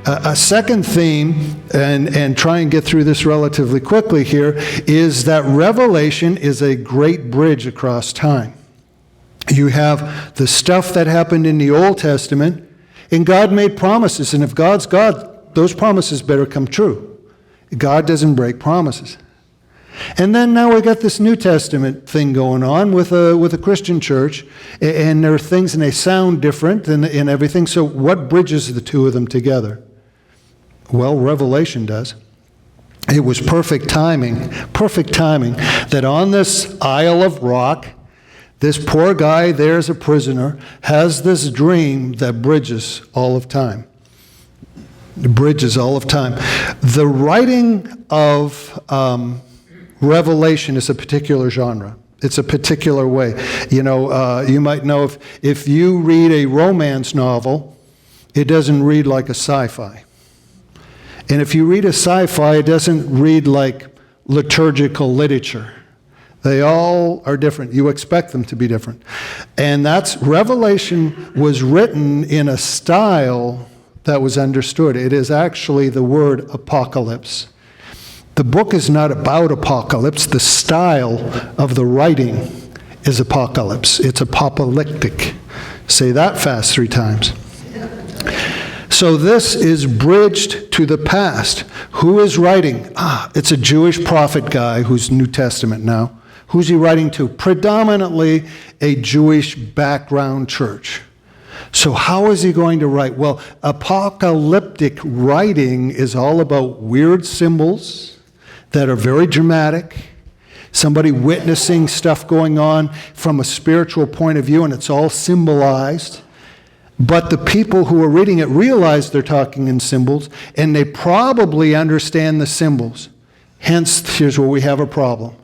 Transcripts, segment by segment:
A second theme, and try and get through this relatively quickly here, is that Revelation is a great bridge across time. You have the stuff that happened in the Old Testament, and God made promises, and if God's God, those promises better come true. God doesn't break promises. And then now we got this New Testament thing going on with a Christian church, and there are things, and they sound different and everything. So what bridges the two of them together? Well, Revelation does. It was perfect timing that on this Isle of Rock, this poor guy there as a prisoner has this dream that bridges all of time. It bridges all of time. The writing of Revelation is a particular genre. It's a particular way. You know, you might know if you read a romance novel, it doesn't read like a sci-fi. And if you read a sci-fi, it doesn't read like liturgical literature. They all are different. You expect them to be different. And Revelation was written in a style that was understood. It is actually the word apocalypse. The book is not about apocalypse. The style of the writing is apocalypse. It's apocalyptic. Say that fast 3 times. So this is bridged to the past. Who is writing? It's a Jewish prophet guy who's New Testament now. Who's he writing to? Predominantly a Jewish background church. So how is he going to write? Well, apocalyptic writing is all about weird symbols that are very dramatic. Somebody witnessing stuff going on from a spiritual point of view, and it's all symbolized. But the people who are reading it realize they're talking in symbols, and they probably understand the symbols. Hence, here's where we have a problem.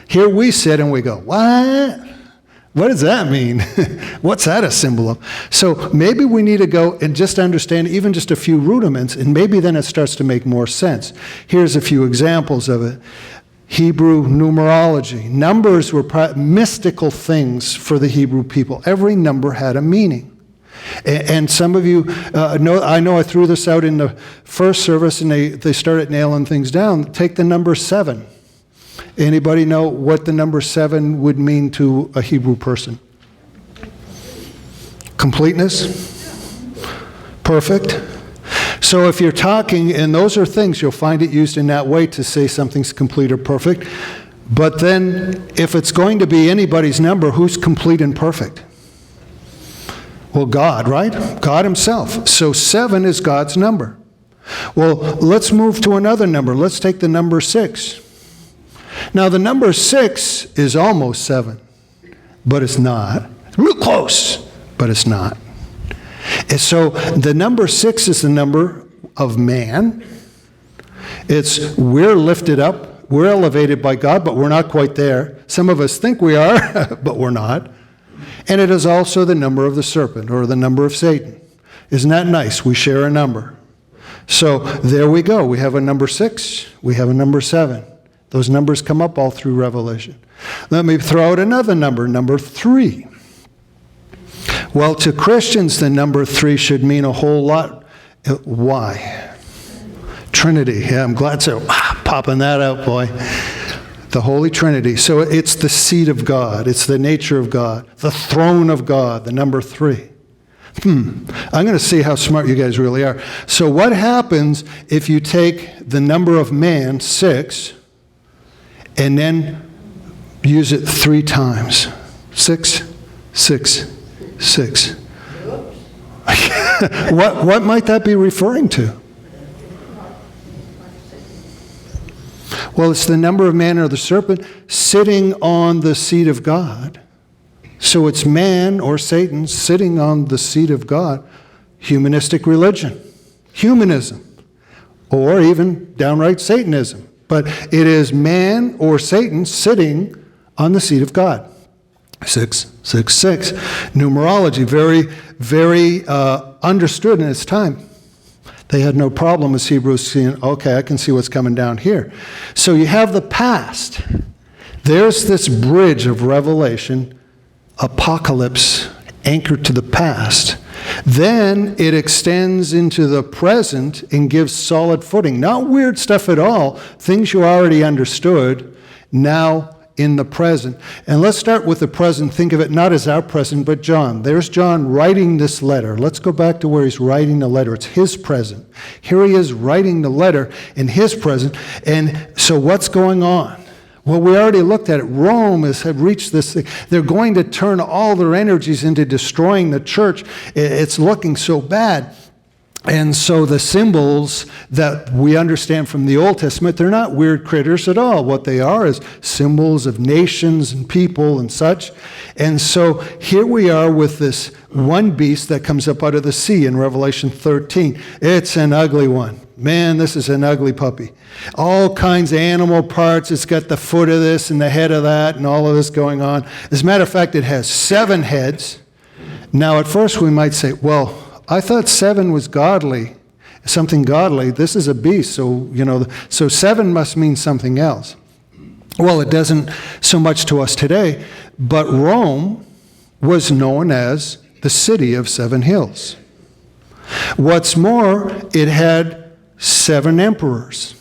Here we sit and we go, what? What does that mean? What's that a symbol of? So maybe we need to go and just understand even just a few rudiments, and maybe then it starts to make more sense. Here's a few examples of it. Hebrew numerology. Numbers were mystical things for the Hebrew people. Every number had a meaning. And some of you know I threw this out in the first service, and they started nailing things down. Take the number 7. Anybody know what the number 7 would mean to a Hebrew person? Completeness? Perfect? So if you're talking, and those are things, you'll find it used in that way to say something's complete or perfect. But then if it's going to be anybody's number, who's complete and perfect? Well, God, right? God himself. So 7 is God's number. Well, let's move to another number. Let's take the number 6. Now, the number 6 is almost 7, but it's not. Real close, but it's not. And so the number 6 is the number of man. We're lifted up, we're elevated by God, but we're not quite there. Some of us think we are, but we're not. And it is also the number of the serpent, or the number of Satan. Isn't that nice? We share a number. So there we go. We have a number 6, we have a number 7. Those numbers come up all through Revelation. Let me throw out another number, number 3. Well, to Christians, the number 3 should mean a whole lot. Why? Trinity. Yeah, I'm glad so. Popping that out, boy. The Holy Trinity. So it's the seat of God. It's the nature of God. The throne of God, the number 3. I'm going to see how smart you guys really are. So what happens if you take the number of man, 6, and then use it 3 times? 6, 6, 6. What might that be referring to? Well, it's the number of man or the serpent sitting on the seat of God. So it's man or Satan sitting on the seat of God. Humanistic religion, humanism, or even downright Satanism. But it is man or Satan sitting on the seat of God. 6, 6, 6. Numerology, very, very understood in its time. They had no problem as Hebrews seeing, okay, I can see what's coming down here. So you have the past. There's this bridge of Revelation, apocalypse, anchored to the past. Then it extends into the present and gives solid footing. Not weird stuff at all, things you already understood, now in the present. And let's start with the present. Think of it not as our present, but John. There's John writing this letter. Let's go back to where he's writing the letter. It's his present. Here he is writing the letter in his present. And so what's going on? Well, we already looked at it. Rome has reached this thing. They're going to turn all their energies into destroying the church. It's looking so bad. And so the symbols that we understand from the Old Testament, they're not weird critters at all. What they are is symbols of nations and people and such. And so here we are with this one beast that comes up out of the sea in Revelation 13. It's an ugly one. Man, this is an ugly puppy. All kinds of animal parts. It's got the foot of this and the head of that and all of this going on. As a matter of fact, it has 7 heads. Now, at first we might say, well, I thought 7 was godly, something godly. This is a beast, so, so 7 must mean something else. Well, it doesn't so much to us today, but Rome was known as the city of 7 hills. What's more, it had 7 emperors.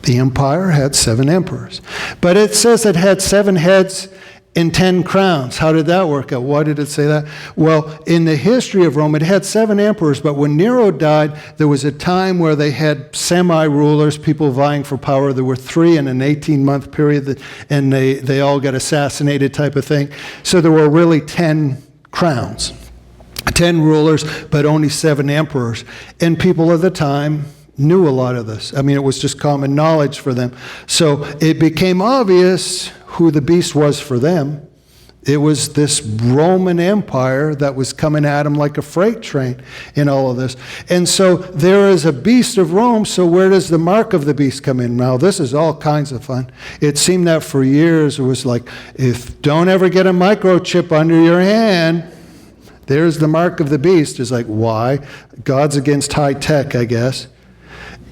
The empire had 7 emperors. But it says it had 7 heads and 10 crowns. How did that work out? Why did it say that? Well, in the history of Rome, it had 7 emperors, but when Nero died, there was a time where they had semi-rulers, people vying for power. There were 3 in an 18-month period, and they all got assassinated type of thing. So there were really 10 crowns, 10 rulers, but only 7 emperors. And people of the time knew a lot of this. I mean, it was just common knowledge for them. So it became obvious who the beast was for them. It was this Roman Empire that was coming at them like a freight train in all of this. And so there is a beast of Rome, so where does the mark of the beast come in? Now, this is all kinds of fun. It seemed that for years it was like, if don't ever get a microchip under your hand, there's the mark of the beast. It's like, why? God's against high tech, I guess.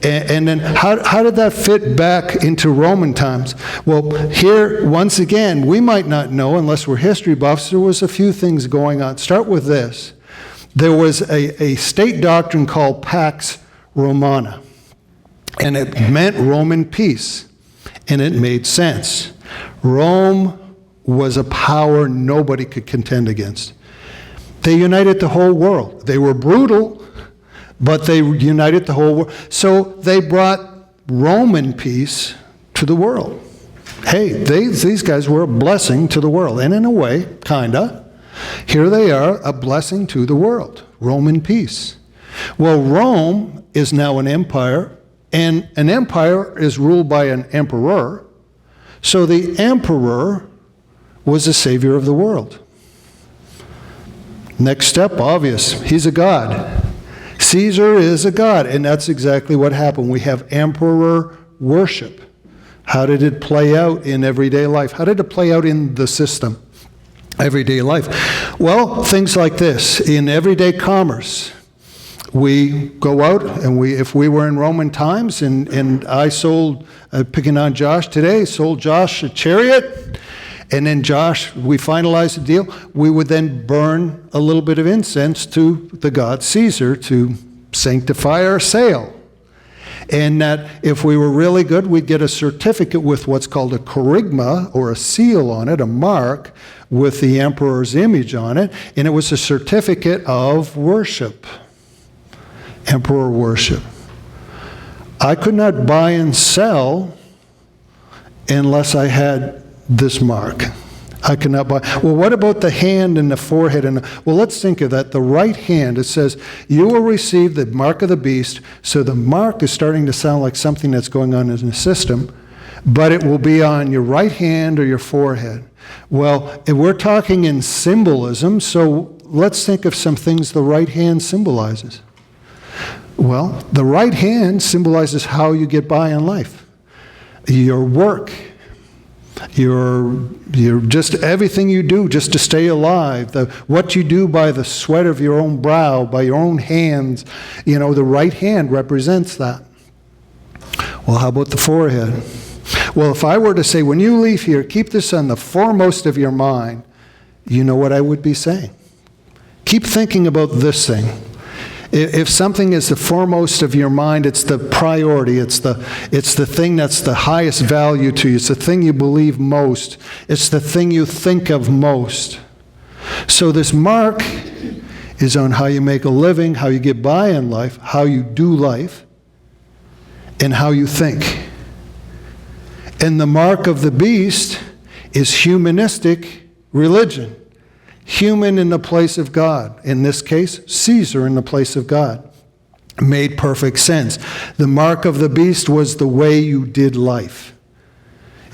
And then how did that fit back into Roman times? Well, here, once again, we might not know, unless we're history buffs, there was a few things going on. Start with this. There was a state doctrine called Pax Romana, and it meant Roman peace, and it made sense. Rome was a power nobody could contend against. They united the whole world. They were brutal, but they united the whole world. So they brought Roman peace to the world. Hey, these guys were a blessing to the world. And in a way, kinda, here they are, a blessing to the world. Roman peace. Well, Rome is now an empire, and an empire is ruled by an emperor. So the emperor was the savior of the world. Next step, obvious. He's a god. Caesar is a god, and that's exactly what happened. We have emperor worship. How did it play out in everyday life? How did it play out in the system, everyday life? Well, things like this. In everyday commerce, we go out, and if we were in Roman times, and I sold, picking on Josh today, sold Josh a chariot, and then Josh, we finalized the deal, we would then burn a little bit of incense to the god Caesar to sanctify our sale. And that if we were really good, we'd get a certificate with what's called a kerygma, or a seal on it, a mark with the emperor's image on it, and it was a certificate of worship, emperor worship. I could not buy and sell unless I had this mark. I cannot buy. Well, what about the hand and the forehead? Well, let's think of that. The right hand, it says, you will receive the mark of the beast. So the mark is starting to sound like something that's going on in the system, but it will be on your right hand or your forehead. Well, if we're talking in symbolism, so let's think of some things the right hand symbolizes. Well, the right hand symbolizes how you get by in life. Your work, your just everything you do just to stay alive, what you do by the sweat of your own brow, by your own hands, the right hand represents that. Well, how about the forehead? Well, if I were to say, when you leave here, keep this on the foremost of your mind, you know what I would be saying? Keep thinking about this thing. If something is the foremost of your mind, it's the priority. It's the thing that's the highest value to you. It's the thing you believe most. It's the thing you think of most. So this mark is on how you make a living, how you get by in life, how you do life, and how you think. And the mark of the beast is humanistic religion. Human in the place of God. In this case, Caesar in the place of God. Made perfect sense. The mark of the beast was the way you did life.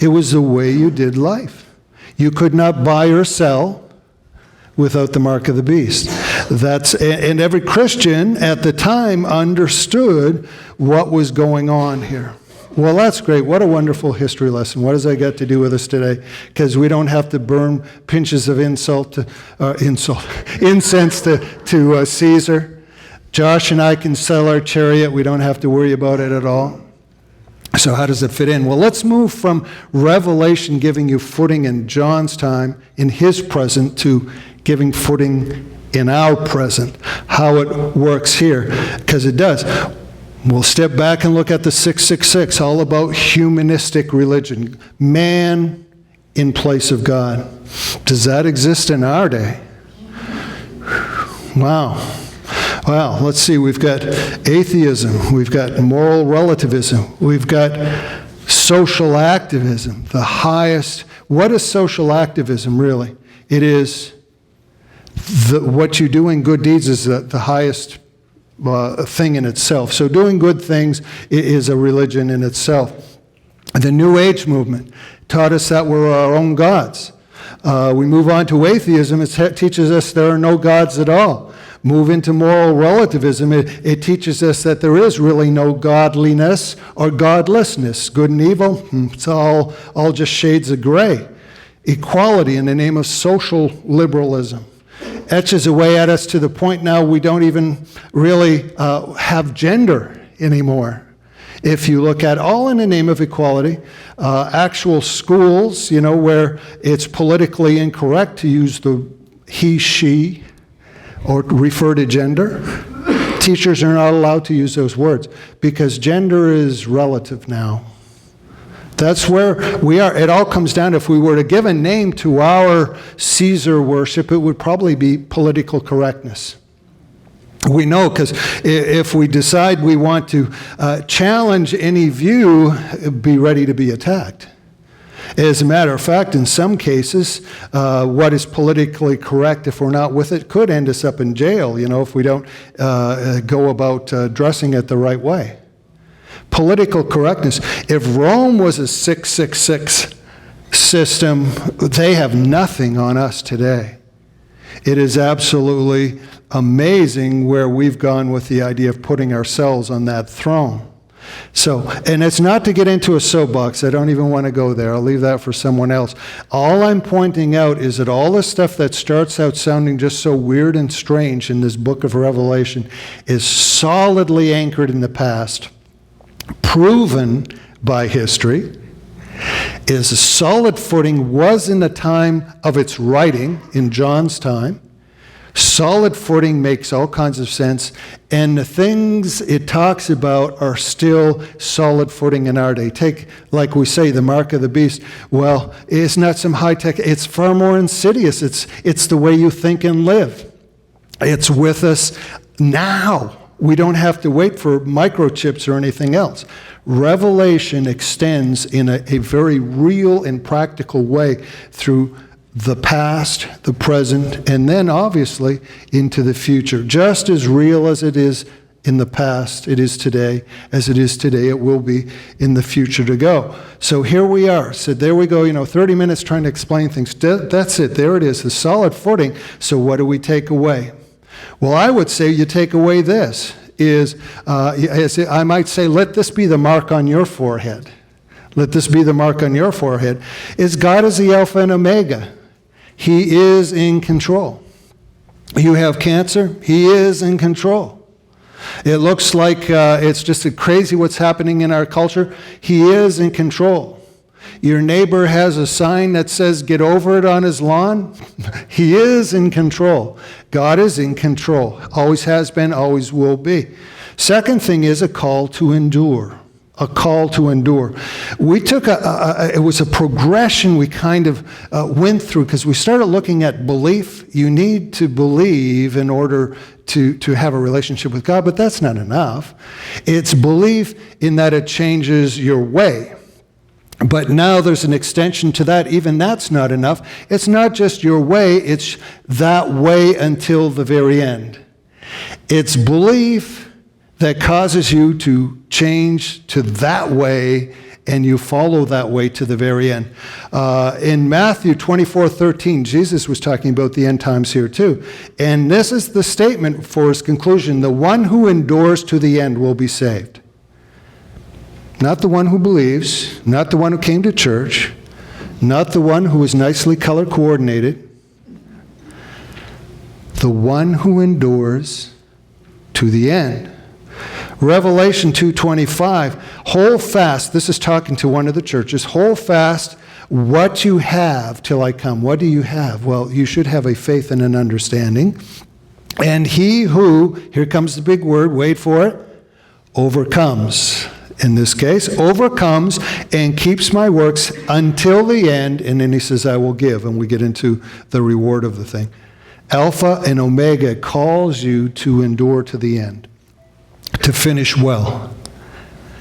It was the way you did life. You could not buy or sell without the mark of the beast. And every Christian at the time understood what was going on here. Well, that's great. What a wonderful history lesson. What does that got to do with us today? Because we don't have to burn pinches of incense to Caesar. Josh and I can sell our chariot. We don't have to worry about it at all. So how does it fit in? Well, let's move from Revelation giving you footing in John's time, in his present, to giving footing in our present. How it works here, because it does. We'll step back and look at the 666, all about humanistic religion. Man in place of God. Does that exist in our day? Wow. Well, let's see. We've got atheism. We've got moral relativism. We've got social activism. The highest. What is social activism, really? It is what you do in good deeds is the highest thing in itself. So doing good things is a religion in itself. The New Age movement taught us that we're our own gods. We move on to atheism. It teaches us there are no gods at all. Move into moral relativism. It teaches us that there is really no godliness or godlessness. Good and evil, it's all just shades of gray. Equality in the name of social liberalism etches away at us to the point now we don't even really have gender anymore. If you look at all in the name of equality, actual schools, where it's politically incorrect to use the he, she, or refer to gender, teachers are not allowed to use those words because gender is relative now. That's where we are. It all comes down, if we were to give a name to our Caesar worship, it would probably be political correctness. We know, because if we decide we want to challenge any view, be ready to be attacked. As a matter of fact, in some cases, what is politically correct, if we're not with it, could end us up in jail, if we don't go about dressing it the right way. Political correctness. If Rome was a 666 system, they have nothing on us today. It is absolutely amazing where we've gone with the idea of putting ourselves on that throne. So, and it's not to get into a soapbox. I don't even want to go there. I'll leave that for someone else. All I'm pointing out is that all the stuff that starts out sounding just so weird and strange in this book of Revelation is solidly anchored in the past, proven by history, is a solid footing, was in the time of its writing, in John's time. Solid footing makes all kinds of sense, and the things it talks about are still solid footing in our day. Take, like we say, the mark of the beast. Well, it's not some high-tech, it's far more insidious. It's the way you think and live. It's with us now. We don't have to wait for microchips or anything else. Revelation extends in a very real and practical way through the past, the present, and then obviously into the future. Just as real as it is in the past, it is today. As it is today, it will be in the future to go. So here we are. So there we go, 30 minutes trying to explain things. That's it. There it is, the solid footing. So what do we take away? Well, I would say you take away this, I might say, let this be the mark on your forehead. Let this be the mark on your forehead. God is the Alpha and Omega. He is in control. You have cancer, He is in control. It looks like it's just crazy what's happening in our culture. He is in control. Your neighbor has a sign that says, get over it on his lawn. He is in control. God is in control. Always has been, always will be. Second thing is a call to endure. A call to endure. We took it was a progression we kind of went through, because we started looking at belief. You need to believe in order to have a relationship with God, but that's not enough. It's belief in that it changes your way. But now there's an extension to that. Even that's not enough. It's not just your way, it's that way until the very end. It's belief that causes you to change to that way, and you follow that way to the very end. In Matthew 24:13, Jesus was talking about the end times here too. And this is the statement for his conclusion: the one who endures to the end will be saved. Not the one who believes, not the one who came to church, not the one who is nicely color coordinated. The one who endures to the end. Revelation 2:25, hold fast, this is talking to one of the churches, hold fast what you have till I come. What do you have? Well, you should have a faith and an understanding. And he who, here comes the big word, wait for it, overcomes. In this case, overcomes and keeps my works until the end, and then he says, I will give. And we get into the reward of the thing. Alpha and Omega calls you to endure to the end. To finish well.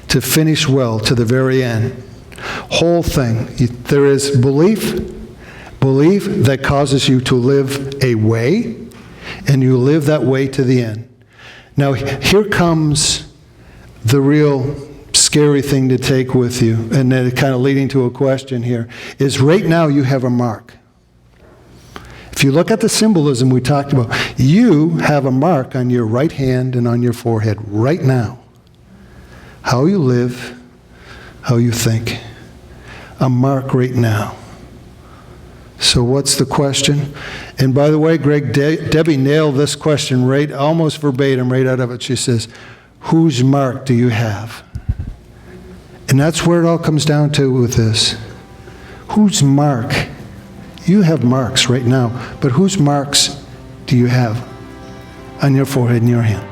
To finish well to the very end. Whole thing. There is belief that causes you to live a way, and you live that way to the end. Now, here comes the real scary thing to take with you, and then kind of leading to a question here, is right now you have a mark. If you look at the symbolism we talked about, you have a mark on your right hand and on your forehead right now. How you live, how you think. A mark right now. So what's the question? And by the way, Greg, Debbie nailed this question right, almost verbatim, right out of it. She says, whose mark do you have? And that's where it all comes down to with this. Whose mark? You have marks right now, but whose marks do you have on your forehead and your hand?